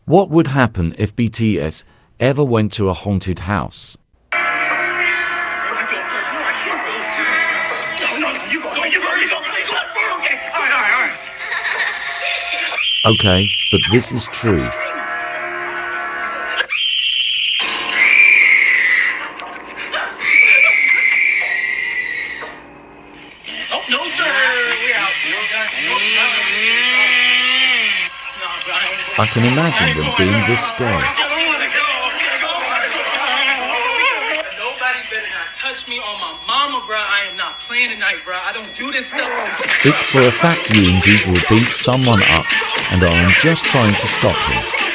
What would happen if BTS ever went to a haunted house? Okay, but this is true. Oh, no, sir. We're out. I can imagine them being this scared. Nobody better not touch me on my mama, bro. I am not playing tonight, bro. I don't do this stuff. If for a fact you indeed will beat someone up, and I am just trying to stop him.